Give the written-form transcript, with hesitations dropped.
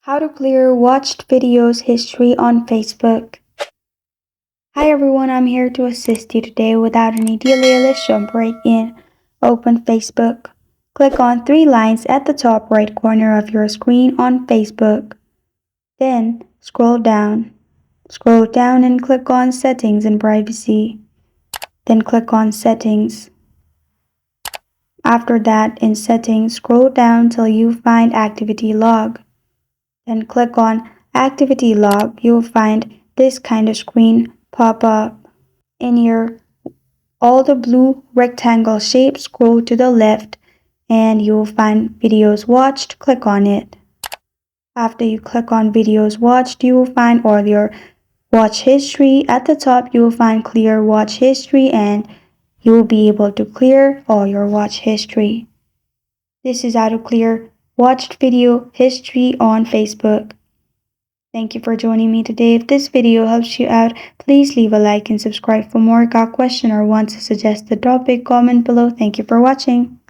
How to clear watched videos history on Facebook. Hi everyone, I'm here to assist you today. Without any delay, let's jump right in. Open Facebook. Click on three lines at the top right corner of your screen on Facebook. Then scroll down. Scroll down and click on Settings and Privacy. Then click on Settings. After that, in Settings, scroll down till you find Activity Log. Then click on Activity Log. You'll find this kind of screen pop up. In your all the blue rectangle shape, scroll to the left and you'll find Videos Watched. Click on it. After you click on Videos Watched, you will find all your watch history. At the top, you will find Clear Watch History and you will be able to clear all your watch history. This is how to clear watched video history on Facebook. Thank you for joining me today. If this video helps you out, please leave a like and subscribe for more. Got a question or want to suggest a topic? Comment below. Thank you for watching.